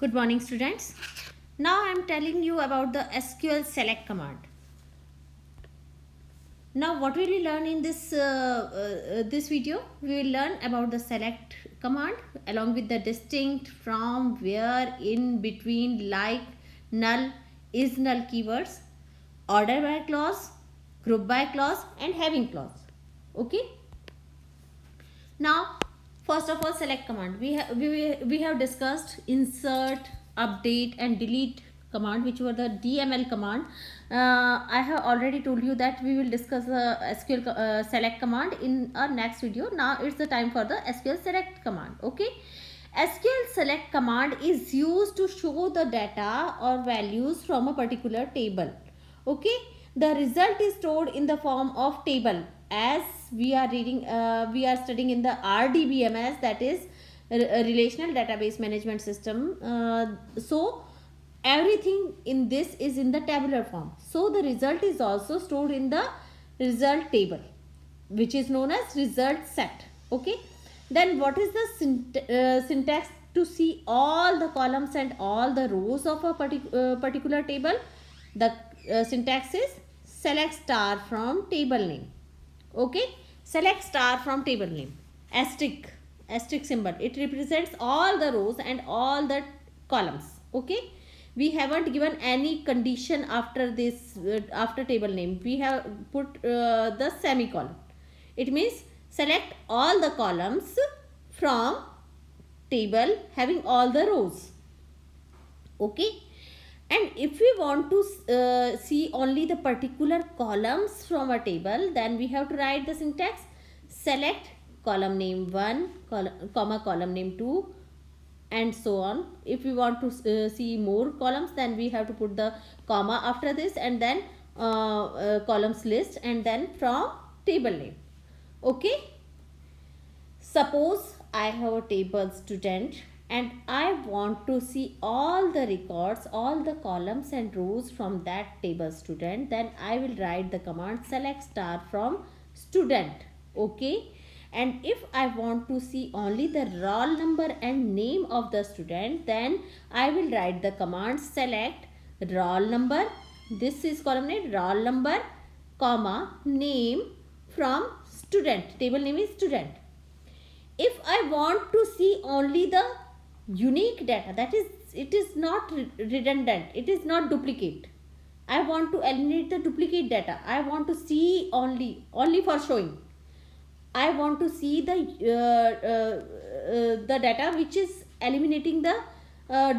Good morning, students. Now I am telling you about the SQL select command. Now, what will we learn in this video? We will learn about the select command along with the distinct, from, where, in, between, like, null, is null keywords, order by clause, group by clause, and having clause. Okay. Now, first of all, select command. We have discussed insert, update, and delete command, which were the DML command. I have already told you that we will discuss the SQL select command in our next video. Now it's the time for the SQL select command. Okay. SQL select command is used to show the data or values from a particular table. Okay, the result is stored in the form of table, as we are studying in the RDBMS, that is a relational database management system. So everything in this is in the tabular form, so the result is also stored in the result table, which is known as result set. Okay, then what is the syntax to see all the columns and all the rows of a particular table? The syntax is select star from table name. Okay, select star from table name. Asterisk symbol, it represents all the rows and all the columns. Okay, we haven't given any condition after this, after table name. We have put the semicolon. It means select all the columns from table having all the rows. Okay, and if we want to see only the particular columns from a table, then we have to write the syntax select column name 1, column name 2, and so on. If we want to see more columns, then we have to put the comma after this, and then columns list, and then from table name. Okay, suppose I have a table student and I want to see all the records, all the columns and rows from that table student, then I will write the command select star from student. Okay, and if I want to see only the roll number and name of the student, then I will write the command select roll number, this is column name, roll number, comma, name from student, table name is student. If I want to see only the unique data, that is, it is not redundant, it is not duplicate, I want to eliminate the duplicate data, I want to see only for showing, I want to see the data which is eliminating the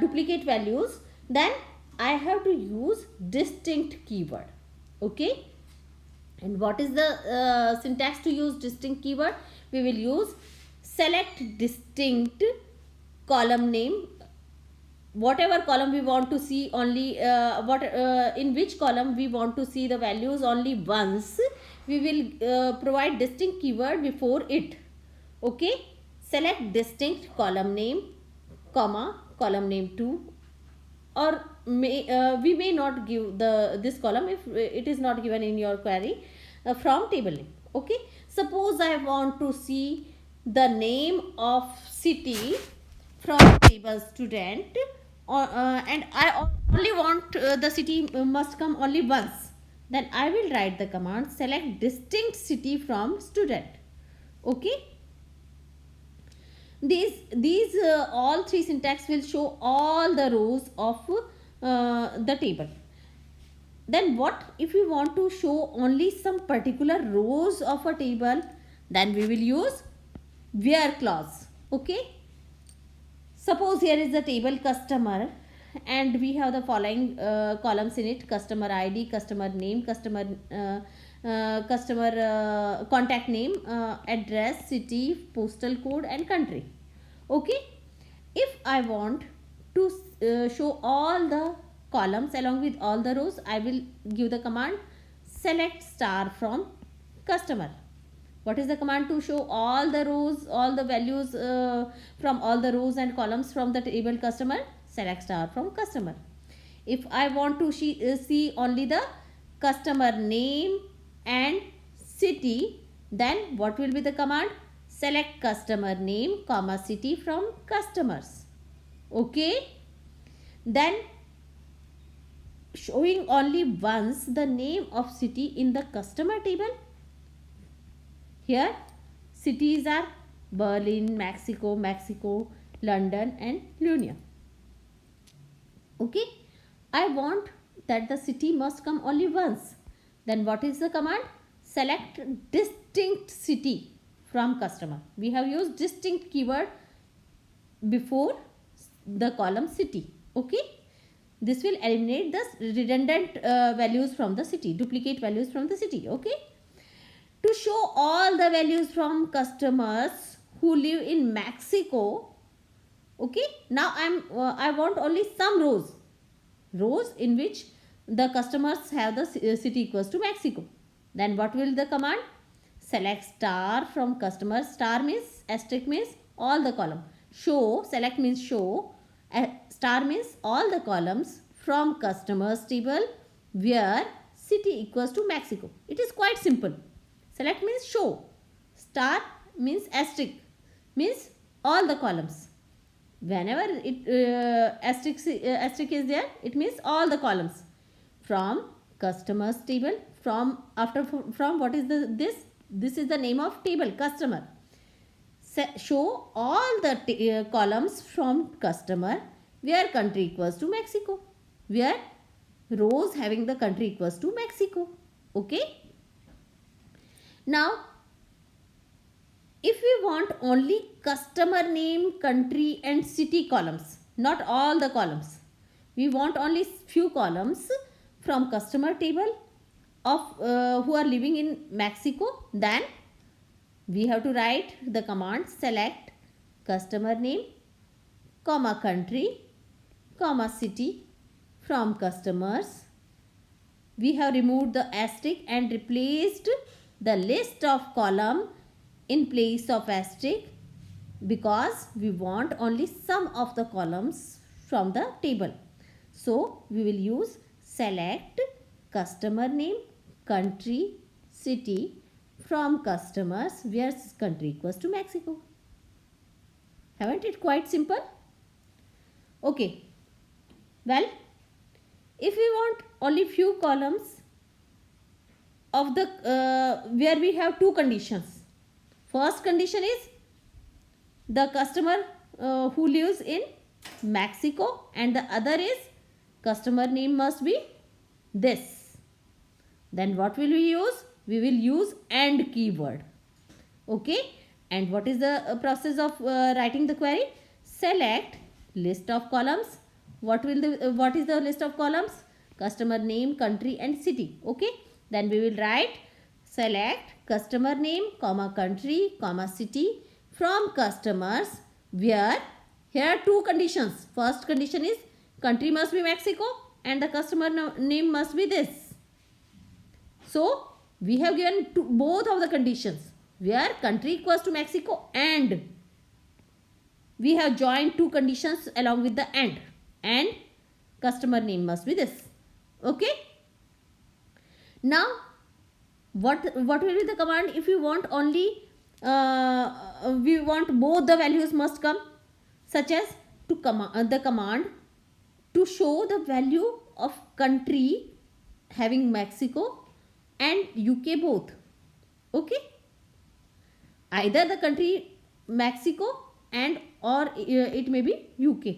duplicate values, then I have to use distinct keyword. Okay, and what is the syntax to use distinct keyword? We will use select distinct column name, whatever column we want to see only, in which column we want to see the values only once, we will provide distinct keyword before it. Okay, select distinct column name, comma, column name 2, or we may not give this column if it is not given in your query, from table name. Okay, suppose I want to see the name of city from table student, and I only want the city must come only once, then I will write the command select distinct city from student. Okay, these all three syntax will show all the rows of the table. Then what if we want to show only some particular rows of a table? Then we will use where clause. Okay, suppose here is the table customer and we have the following columns in it: customer ID, customer name, customer contact name, address, city, postal code, and country. Okay, if I want to show all the columns along with all the rows, I will give the command select star from customer. What is the command to show all the rows, all the values from all the rows and columns from the table customer? Select star from customer. If I want to see only the customer name and city, then what will be the command? Select customer name, comma, city from customers. Okay. Then showing only once the name of city in the customer table. Here cities are Berlin, Mexico, London and Lunia. Okay, I want that the city must come only once. Then what is the command? Select distinct city from customer. We have used distinct keyword before the column city. Okay, this will eliminate the redundant values from the city, duplicate values from the city. Okay, to show all the values from customers who live in Mexico. Okay, now I want only some rows in which the customers have the city equals to Mexico. Then what will the command? Select star from customers. Star means, asterisk means all the column. Show, select means show, star means all the columns from customers table where city equals to Mexico. It is quite simple. Select means show, star means asterisk means all the columns. Whenever it asterisk is there, it means all the columns from customers table. From what is this is the name of table, customer. Show all the columns from customer where country equals to Mexico, where rows having the country equals to Mexico. Okay, now if we want only customer name, country and city columns, not all the columns, we want only few columns from customer table of who are living in Mexico, then we have to write the command select customer name, comma country, comma city from customers. We have removed the asterisk and replaced the list of column in place of asterisk because we want only some of the columns from the table. So we will use select customer name, country, city from customers where country equals to Mexico. Haven't it quite simple? Okay. Well, if we want only few columns of the where we have two conditions. First condition is the customer who lives in Mexico and the other is customer name must be this. Then what will we use? We will use AND keyword. Okay. And what is the process of writing the query? Select list of columns. What is the list of columns? Customer name, country and city. Okay. Then we will write select customer name, comma country, comma city from customers where here are two conditions. First condition is country must be Mexico and the customer name must be this. So we have given both of the conditions where country equals to Mexico and we have joined two conditions along with the and customer name must be this. Okay. Now what will be the command if we want only we want both the values must come, such as to the command to show the value of country having Mexico and UK both. Okay, either the country Mexico and or it may be UK.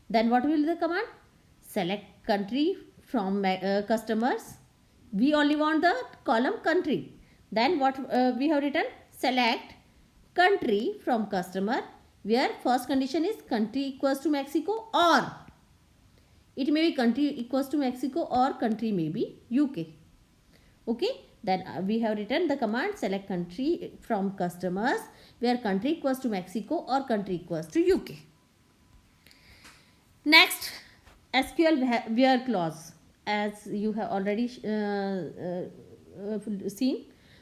Then what will the command? Select country from customers. We only want the column country. Then what we have written? Select country from customer where first condition is country equals to Mexico or it may be country equals to Mexico or country may be UK. Okay. Then we have written the command select country from customers where country equals to Mexico or country equals to UK. Next, SQL where clause. As you have already seen,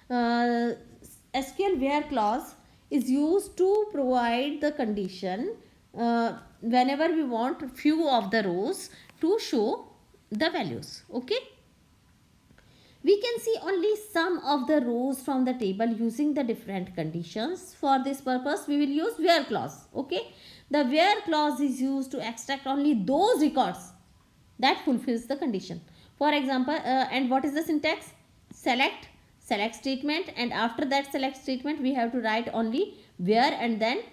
SQL where clause is used to provide the condition whenever we want few of the rows to show the values. Okay, we can see only some of the rows from the table using the different conditions. For this purpose we will use where clause. Okay, The where clause is used to extract only those records that fulfills the condition. For example, and what is the syntax? Select statement, and after that select statement we have to write only where and then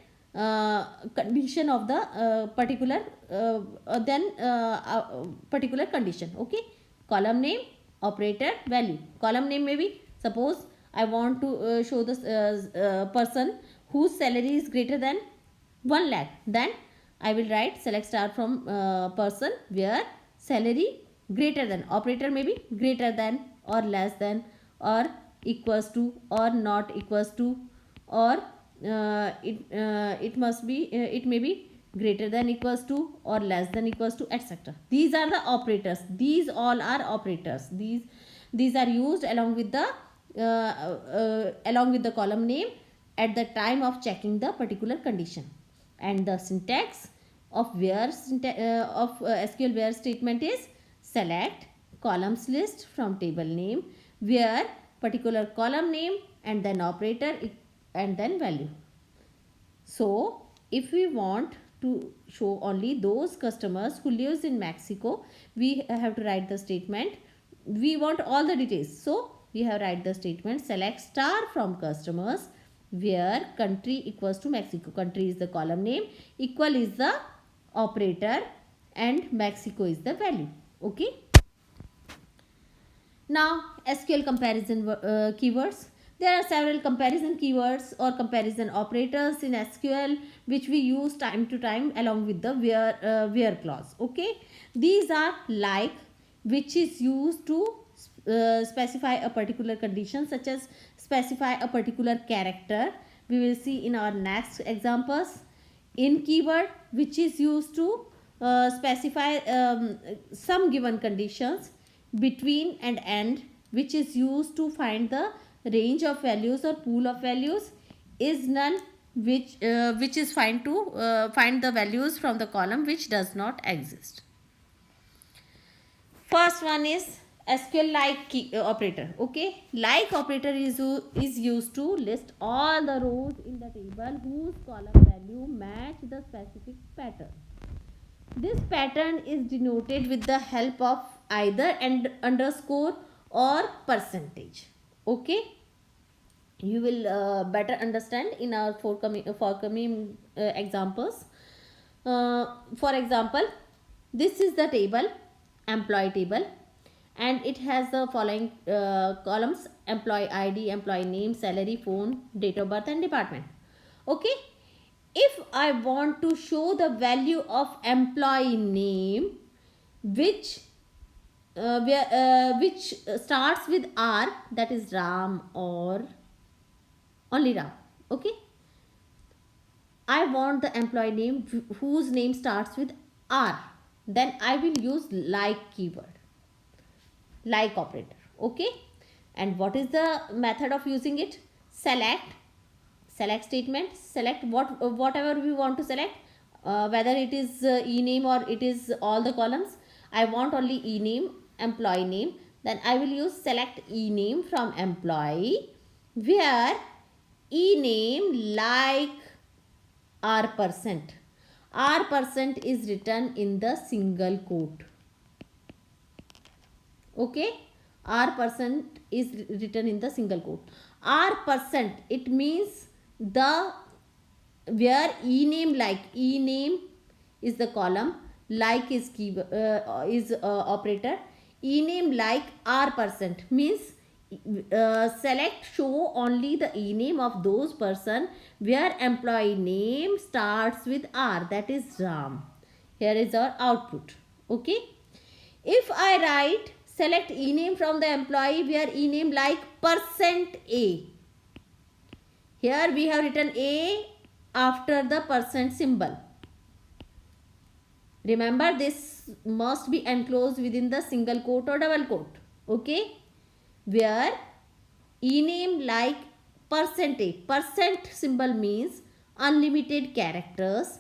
condition of the particular condition. Okay, column name, operator, value. Column name may be, suppose I want to show this person whose salary is greater than 1 lakh, then I will write select star from person where salary greater than, operator may be greater than or less than or equals to or not equals to, or it must be it may be greater than equals to or less than equals to, etc. These are the operators. These all are operators. These are used along with the column name at the time of checking the particular condition. And the syntax of SQL where statement is select columns list from table name where particular column name and then operator and then value. So if we want to show only those customers who lives in Mexico, we have to write the statement. We want all the details, so we have write the statement select star from customers where country equals to Mexico. Country is the column name, equal is the operator, and Mexico is the value. Okay. Now SQL comparison keywords. There are several comparison keywords or comparison operators in SQL which we use time to time along with the where clause. Okay, these are like, which is used to specify a particular condition, such as specify a particular character. We will see in our next examples. In keyword, which is used to specify some given conditions. Between and end, which is used to find the range of values or pool of values. Is none, which is find the values from the column which does not exist. First one is SQL like operator. Okay, like operator is used to list all the rows in the table whose column value match the specific pattern. This pattern is denoted with the help of either underscore or percentage. Okay, you will better understand in our forthcoming examples. For example, this is the table, employee table, and it has the following columns: employee ID, employee name, salary, phone, date of birth, and department. Okay, if I want to show the value of employee name which starts with R, that is Ram or only Ram. Okay, I want the employee name whose name starts with R, then I will use like keyword, like operator. Okay, and what is the method of using it? Select statement, select whatever we want to select, whether it is ename or it is all the columns. I want only ename, employee name, then I will use select ename from employee where ename like R%. R% is written in the single quote. Okay, R% is written in the single quote. R%, it means the where ename like, ename is the column, like is operator. Ename like R% means select show only the ename of those person where employee name starts with R, that is Ram. Here is our output. Okay, if I write select ename from the employee where ename like %A, here we have written A after the % symbol. Remember, this must be enclosed within the single quote or double quote. Okay, where ename like %A, % symbol means unlimited characters,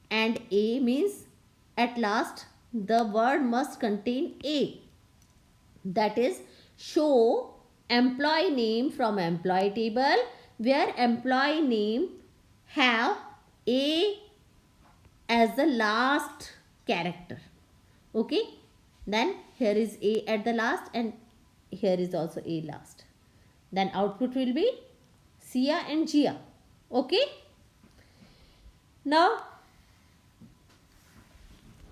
and A means at last the word must contain A. That is, show employee name from employee table where employee name have A as the last character. Okay, then here is A at the last and here is also A last. Then output will be Sia and Gia. Okay, now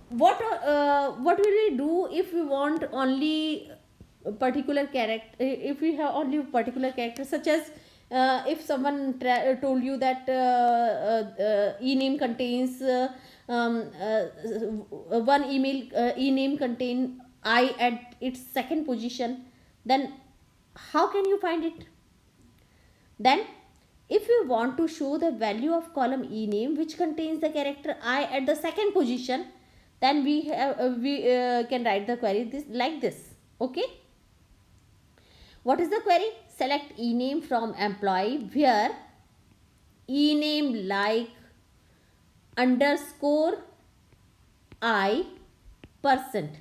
what will we do if we want only a particular character, if we have only particular character, such as if someone told you that e-name contains one e-name contain I at its second position, then how can you find it? Then if we want to show the value of column e-name which contains the character I at the second position, then we can write the query like this. Okay, what is the query? Select e-name from employee where e-name like underscore I percent.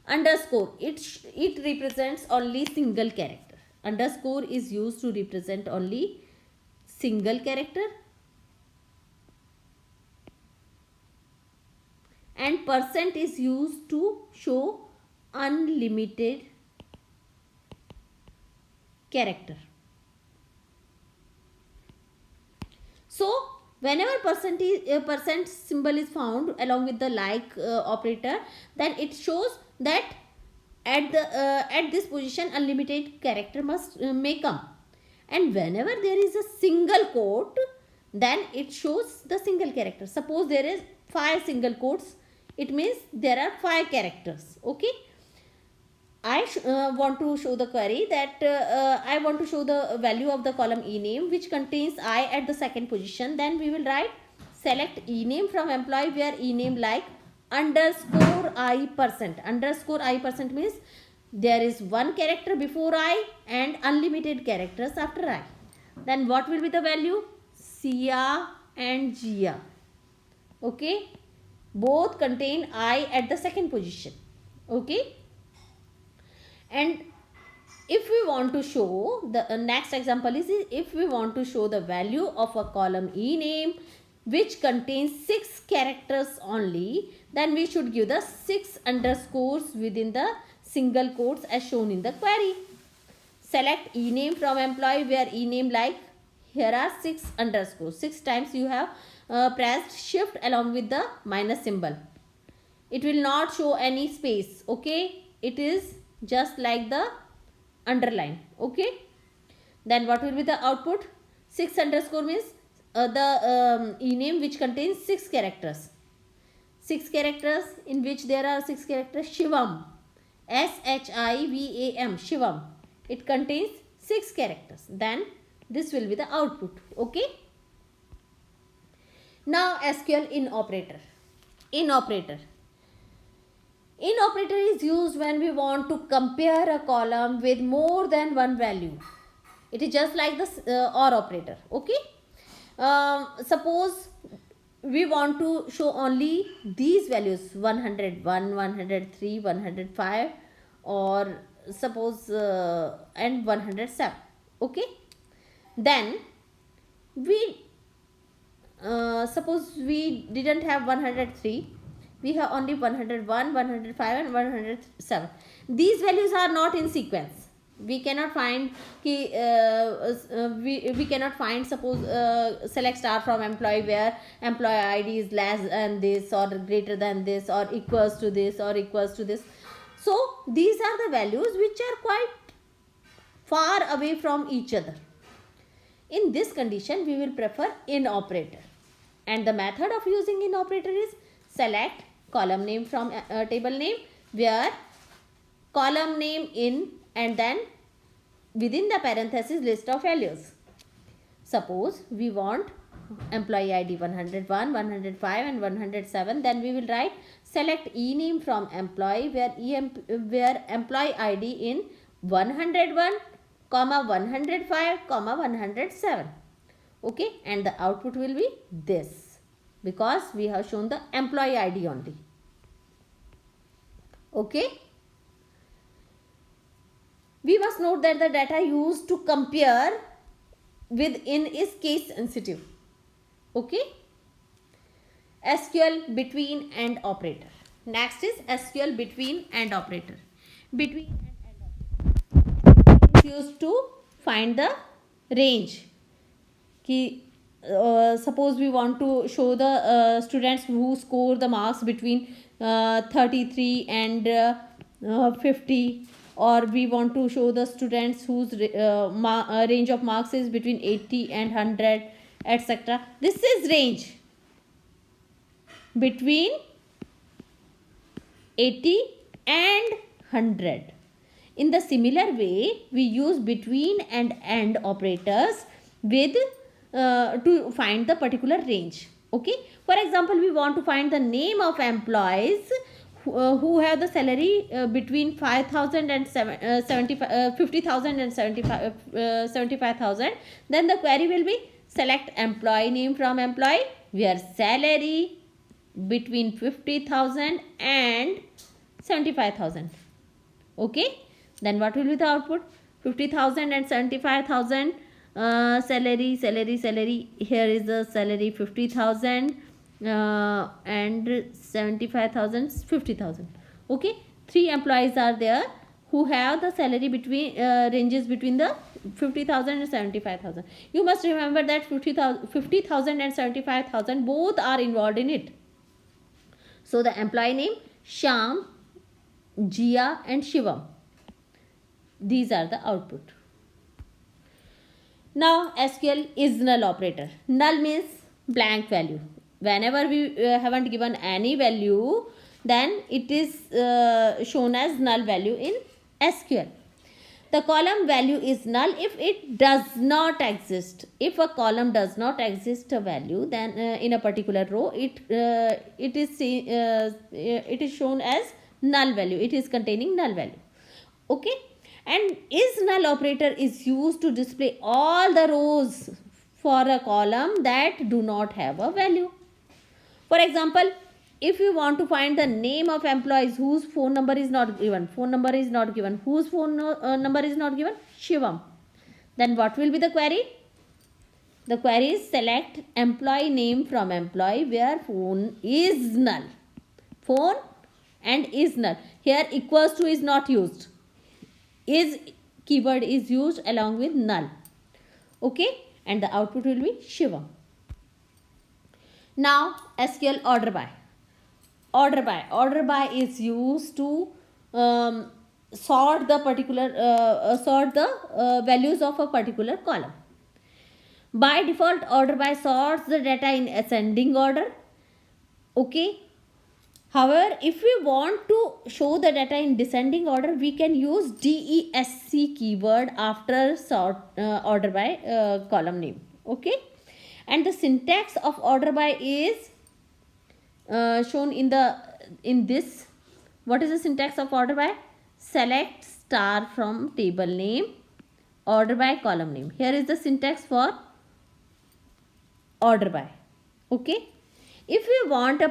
Underscore, it represents only single character. Underscore is used to represent only single character, and percent is used to show unlimited character. So whenever percent symbol is found along with the like operator, then it shows that at this position unlimited character must may come. And whenever there is a single quote, then it shows the single character. Suppose there is 5 single quotes, it means there are 5 characters. Okay, I want to show the query that I want to show the value of the column e-name which contains I at the second position. Then we will write select e-name from employee where e-name like underscore I percent. Underscore I percent means there is one character before I and unlimited characters after I. Then what will be the value? Sia and Gia. Okay, both contain I at the second position. Okay, and if we want to show the next example is if we want to show the value of a column e-name which contains 6 characters only, then we should give the 6 underscores within the single quotes as shown in the query. Select e-name from employee where e-name like, here are 6 underscores. 6 times you have pressed shift along with the minus symbol. It will not show any space. Okay, it is just like the underline. Okay, then what will be the output? 6 underscore means the e-name which contains 6 characters. 6 characters in which there are 6 characters. Shivam, SHIVAM, Shivam. It contains 6 characters. Then this will be the output. Okay. Now SQL in operator. In operator is used when we want to compare a column with more than one value. It is just like the OR operator. Okay. Suppose we want to show only these values 101, 103, 105 or suppose and 107. Okay. Then we suppose we didn't have 103, we have only 101, 105 and 107. These values are not in sequence. We cannot find we cannot find, suppose select star from employee where employee ID is less than this or greater than this or equals to this or equals to this. So these are the values which are quite far away from each other. In this condition we will prefer in operator, and the method of using in operator is select column name from table name where column name in and then within the parenthesis list of values. Suppose we want employee ID 101, 105 and 107, then we will write select e-name from employee where employee ID in 101, 105, 107. Okay, and the output will be this because we have shown the employee ID only. Okay. We must note that the data used to compare with in is case sensitive. Okay. SQL between and operator. Next is SQL between and operator. Between and operator is used to find the range. Suppose we want to show the students who score the marks between 33 and 50, or we want to show the students whose range of marks is between 80 and 100, etc. This is range between 80 and 100. In the similar way, we use between and operators with to find the particular range. Okay. For example, we want to find the name of employees who have the salary between 5,000 and 50,000 and 75,000. Then the query will be select employee name from employee where salary between 50,000 and 75,000. Okay. Then what will be the output? 50,000 and 75,000 salary. Here is the salary 50,000 and 75,000 50,000. Okay. 3 employees are there who have the salary between ranges between the 50,000 and 75,000. You must remember that 50,000 and 75,000 both are involved in it. So the employee name Shyam, Jia and Shivam. These are the output. Now SQL is null operator. Null means blank value. Whenever we haven't given any value, then it is shown as null value in SQL. The column value is null if it does not exist. If a column does not exist a value, then in a particular row, it is shown as null value. It is containing null value. Okay. And is null operator is used to display all the rows for a column that do not have a value. For example, if you want to find the name of employees whose phone number is not given, whose phone number is not given, Shivam, then what will be the query? The query is select employee name from employee where phone is null. Phone and is null. Here equals to is not used. Is keyword is used along with null. Okay. And the output will be Shivam. Now SQL order by. Order by is used to sort the particular values of a particular column. By default, order by sorts the data in ascending order. Okay. However, if we want to show the data in descending order, we can use DESC keyword after sort order by column name. Okay. And the syntax of order by is shown in this. What is the syntax of order by? Select star from table name, order by column name. Here is the syntax for order by. Okay. If we want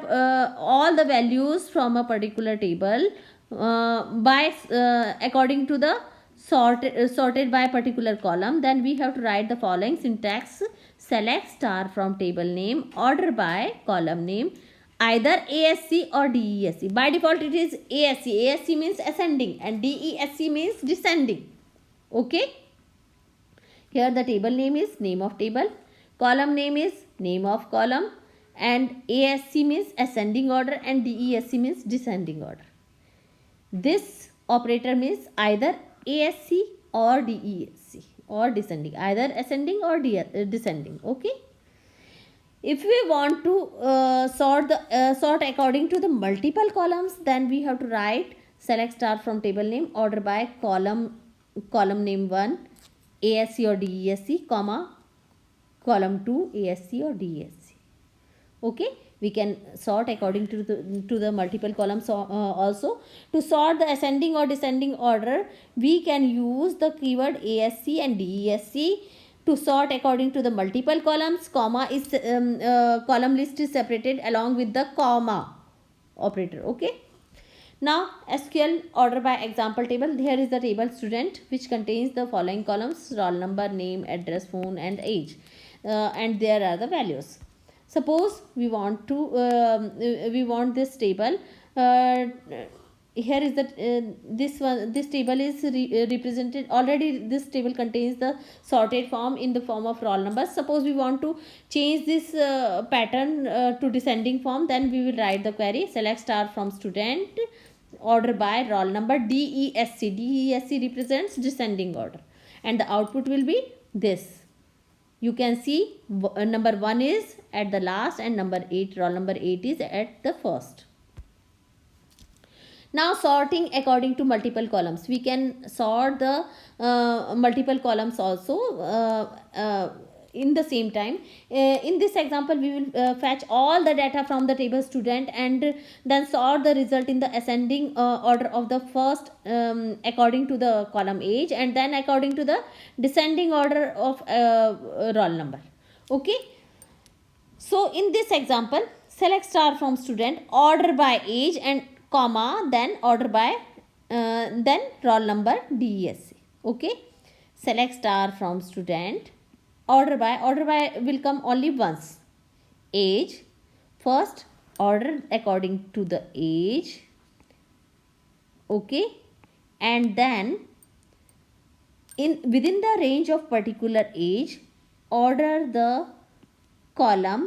all the values from a particular table according to the sorted by a particular column, then we have to write the following syntax: select star from table name, order by column name, either ASC or DESC. By default it is ASC. ASC means ascending and DESC means descending. Okay. Here the table name is name of table, column name is name of column, and ASC means ascending order and DESC means descending order. This operator means either ASC or DESC or descending, either ascending or descending. Okay. If we want to sort according to the multiple columns, then we have to write select star from table name, order by column name 1 ASC or DESC, comma column 2 ASC or DESC. Okay. We can sort according to the multiple columns also. To sort the ascending or descending order, we can use the keyword ASC and DESC. To sort according to the multiple columns, comma is column list is separated along with the comma operator. Okay. Now SQL order by example table. Here is the table student, which contains the following columns: roll number, name, address, phone and age, and there are the values. Suppose we want to we want this table. uh, Here is the this table is represented already. This table contains the sorted form in the form of roll numbers. Suppose we want to change this pattern to descending form, then we will write the query select star from student, order by roll number DESC. DESC represents descending order, and the output will be this. You can see number 1 is at the last and number 8, roll number 8 is at the first. Now sorting according to multiple columns. We can sort the multiple columns also in the same time. In this example, we will fetch all the data from the table student and then sort the result in the ascending order of the first according to the column age, and then according to the descending order of roll number. Okay. So in this example, select star from student, order by age and comma, then order by then roll number DESC. Okay. Select star from student, order by will come only once. Age, first order according to the age. Okay. And then within the range of particular age, order the column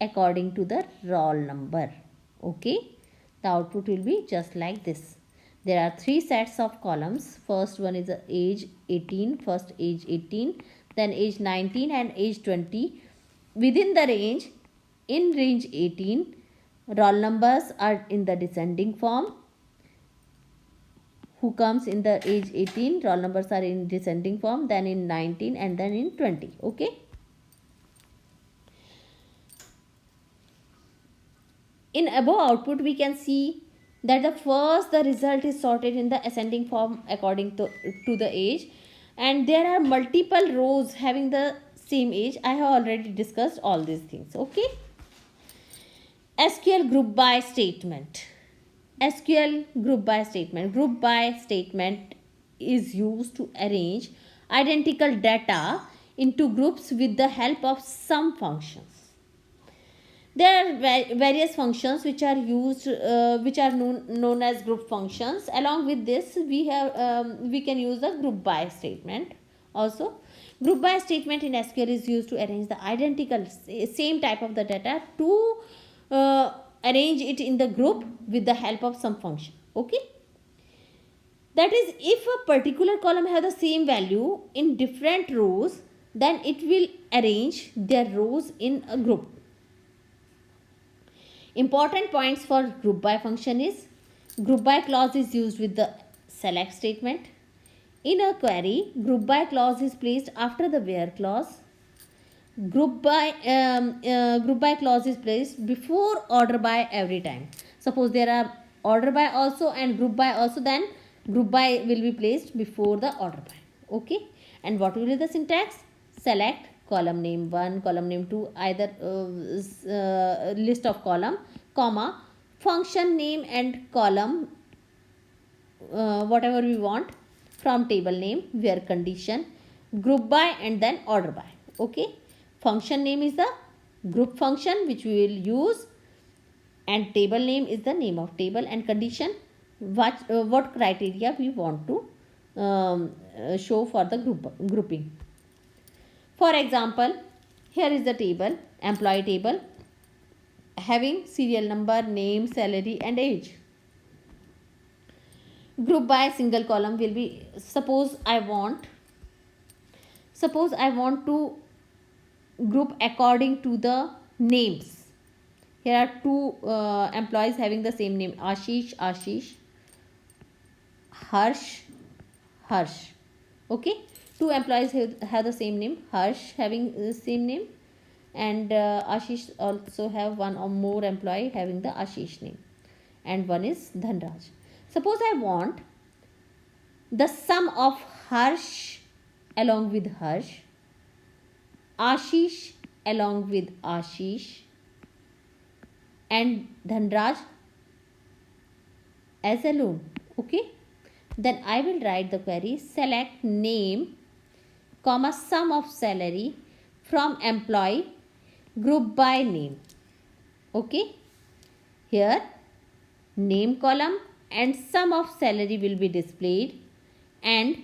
according to the roll number. Okay. The output will be just like this. There are 3 sets of columns. First one is age 18, first age 18, then age 19 and age 20. Within the range, in range 18, roll numbers are in the descending form. Who comes in the age 18, roll numbers are in descending form, then in 19 and then in 20. Okay. In above output, we can see that the result is sorted in the ascending form according to the age, and there are multiple rows having the same age. I have already discussed all these things. Okay. SQL group by statement. SQL group by statement. Group by statement is used to arrange identical data into groups with the help of some functions. There are various functions which are used, which are known as group functions. Along with this, we can use the group by statement also. Group by statement in SQL is used to arrange the identical same type of the data to arrange it in the group with the help of some function. Okay. That is, if a particular column has the same value in different rows, then it will arrange their rows in a group. Important points for group by function is group by clause is used with the select statement. In a query, group by clause is placed after the where clause. Group by clause is placed before order by every time. Suppose there are order by also and group by also, then group by will be placed before the order by. Okay. And what will be the syntax? Select column name 1, column name 2, either list of column, comma, function name and column, whatever we want, from table name, where condition, group by and then order by. Okay. Function name is the group function which we will use, and table name is the name of table, and condition what criteria we want to show for the grouping. For example, here is the table, employee table, having serial number, name, salary and age. Group by single column will be, suppose I want to group according to the names. Here are 2 employees having the same name, Ashish, Harsh. Okay. 2 employees have the same name, Harsh having the same name, and Ashish also have one or more employee having the Ashish name, and one is Dhanraj. Suppose I want the sum of Harsh along with Harsh, Ashish along with Ashish, and Dhanraj as alone. Okay. Then I will write the query select name, comma, sum of salary from employee group by name. Okay, here name column and sum of salary will be displayed, and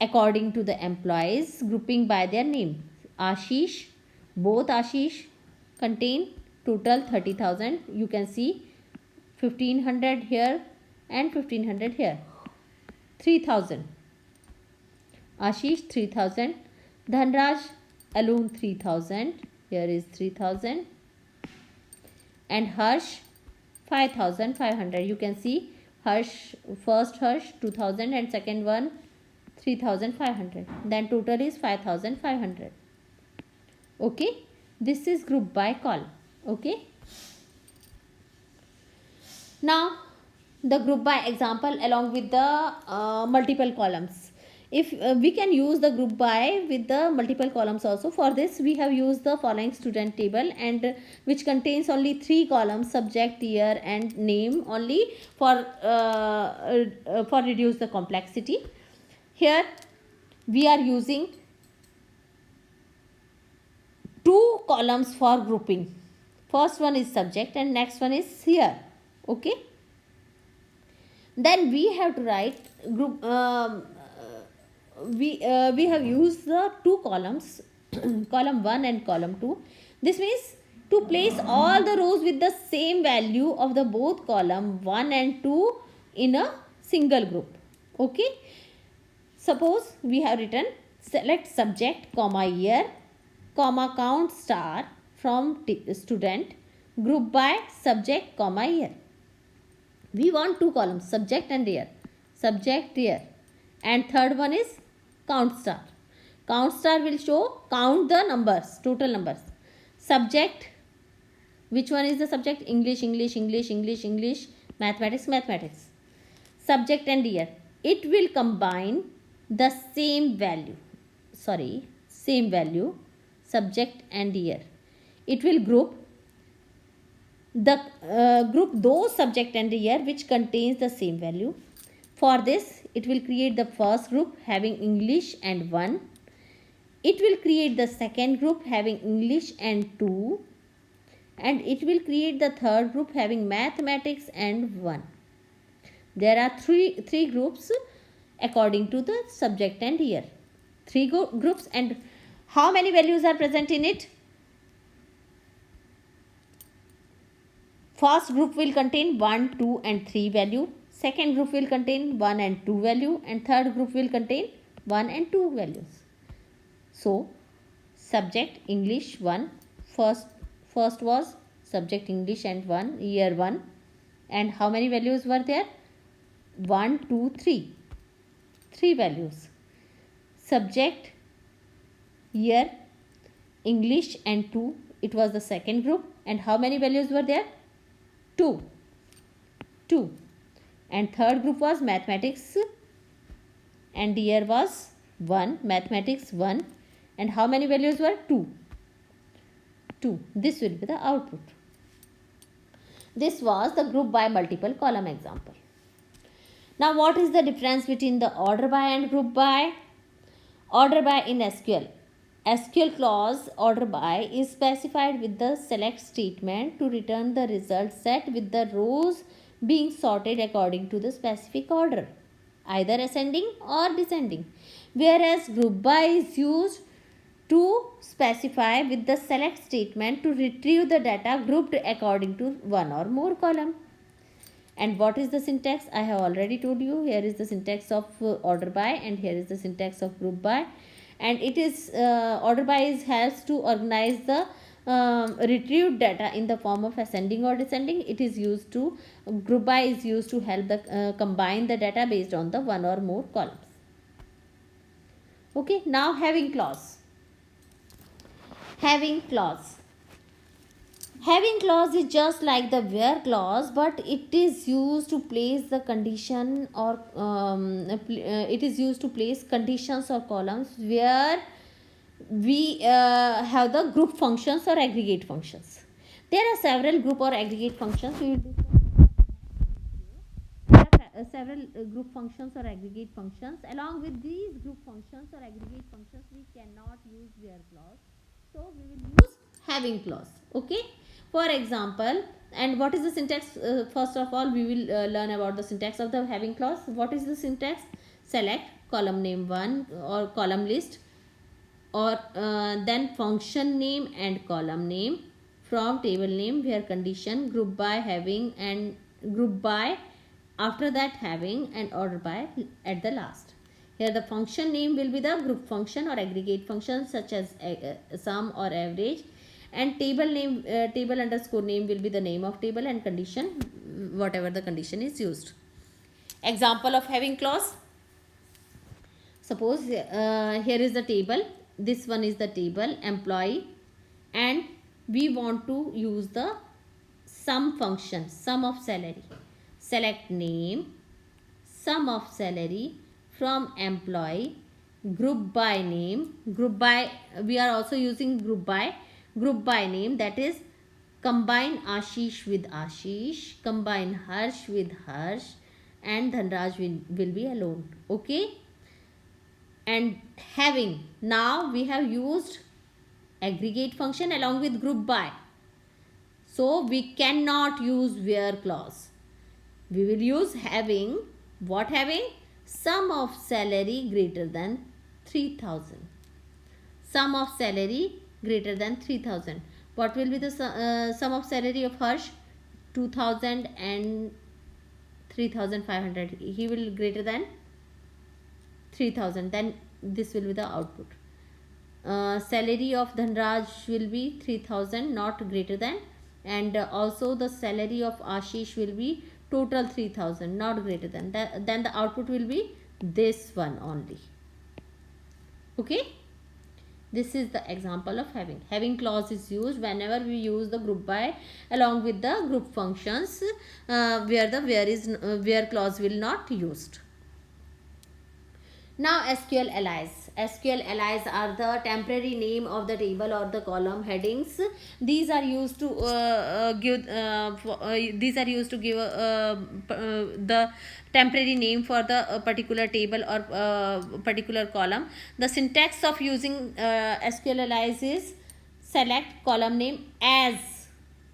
according to the employees grouping by their name. Ashish, both Ashish contain total 30,000. You can see 1500 here and 1500 here. 3000. Ashish 3000. Dhanraj alone 3000. Here is 3000. And Harsh 5500. You can see Harsh, first Harsh 2000 and second one 3500. Then total is 5500. Okay, this is group by column. Okay, now the group by example along with the multiple columns. If we can use the group by with the multiple columns also. For this we have used the following student table, and which contains only 3 columns: subject, year and name, only for reduce the complexity. Here we are using 2 columns for grouping. First one is subject and next one is here. Okay, then we have to write group. We have used the 2 columns, column 1 and column 2. This means to place all the rows with the same value of the both column 1 and 2 in a single group. Okay, suppose we have written select subject comma year comma count star from student, group by subject comma year. We want 2 columns, subject and year, subject year, and third one is count star. Count star will show count the numbers, total numbers. Subject, which one is the subject? English, English, English, English, English, mathematics, mathematics. Subject and year, it will combine the same value, subject and year. It will group those subject and year which contains the same value. For this it will create the first group having English and 1. It will create the second group having English and 2, and it will create the third group having mathematics and 1. There are three groups according to the subject and year. 3 groups, and how many values are present in it? First group will contain 1, 2 and 3 value. Second group will contain 1 and 2 value, and third group will contain 1 and 2 values. So subject English 1, first was subject English and 1, year 1, and how many values were there? 1, 2, 3. 3 values. Subject, year, English and 2, it was the second group, and how many values were there? 2. And third group was mathematics, and year was 1, mathematics 1, and how many values were? 2. This will be the output. This was the group by multiple column example. Now what is the difference between the order by and group by? Order by in SQL. SQL clause order by is specified with the select statement to return the result set with the rows being sorted according to the specific order, either ascending or descending. Whereas group by is used to specify with the select statement to retrieve the data grouped according to one or more column. And what is the syntax? I have already told you. Here is the syntax of order by, and here is the syntax of group by. And it is order by helps to organize the retrieved data in the form of ascending or descending. It is used to, group by is used to help the combine the data based on the one or more columns. Okay, now having clause. Having clause is just like the where clause, but it is used to place the condition or it is used to place conditions or columns where we have the group functions or aggregate functions. There are several group or aggregate functions. We will discuss. There are several group functions or aggregate functions. Along with these group functions or aggregate functions, we cannot use where clause. So we will use having clause. Okay, for example, and what is the syntax? First of all, we will learn about the syntax of the having clause. What is the syntax? Select column name 1 or column list, or then function name and column name from table name where condition, group by, having, and group by, after that having, and order by at the last. Here the function name will be the group function or aggregate function such as sum or average, and table name, table underscore name will be the name of table, and condition, whatever the condition is used. Example of having clause. Suppose here is the table, this one is the table employee, and we want to use the sum function, sum of salary. Select name, sum of salary from employee, group by name, group by, we are also using group by name, that is combine Ashish with Ashish, combine Harsh with Harsh, and Dhanraj will be alone. Okay, and having, now we have used aggregate function along with group by, so we cannot use where clause. We will use having. What having? Sum of salary greater than 3000. Sum of salary greater than 3000. What will be the sum of salary of Harsh? 2000 and 3500. He will greater than 3000. Then this will be the output. Salary of Dhanraj will be 3000, not greater than, and also the salary of Ashish will be total 3000, not greater than. Then the output will be this one only. Okay, this is the example of having. Having clause is used whenever we use the group by along with the group functions, where the where clause will not used. Now SQL allies. SQL allies are the temporary name of the table or the column headings. These are used to give the temporary name for the particular table or particular column. The syntax of using SQL allies is select column name as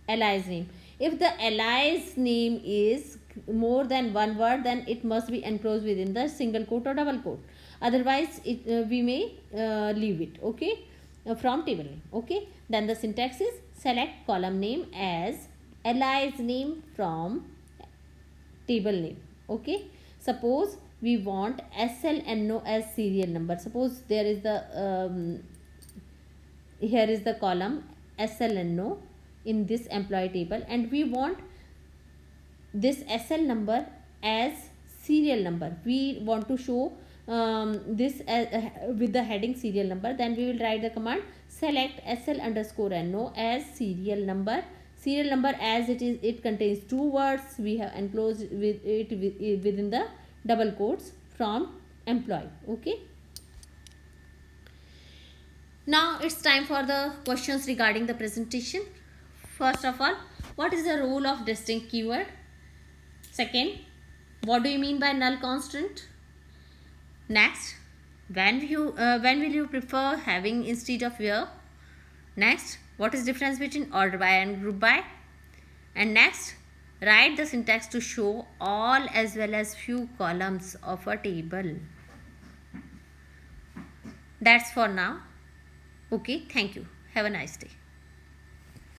allies name. If the allies name is more than one word, then it must be enclosed within the single quote or double quote. Otherwise, we may leave it. Okay, from table name. Okay, then the syntax is select column name as allies name from table name. Okay, suppose we want SLNO as serial number. Suppose there is the here is the column SLNO in this employee table, and we want this SL number as serial number. We want to show this with the heading serial number. Then we will write the command select SL underscore NO as serial number. Serial number, as it contains two words, we have enclosed with it within the double quotes from employee. Okay, now it's time for the questions regarding the presentation. First of all, what is the role of distinct keyword? Second, what do you mean by null constant? Next, when will you prefer having instead of where? Next, what is difference between order by and group by? And next, write the syntax to show all as well as few columns of a table. That's for now. Okay, thank you. Have a nice day.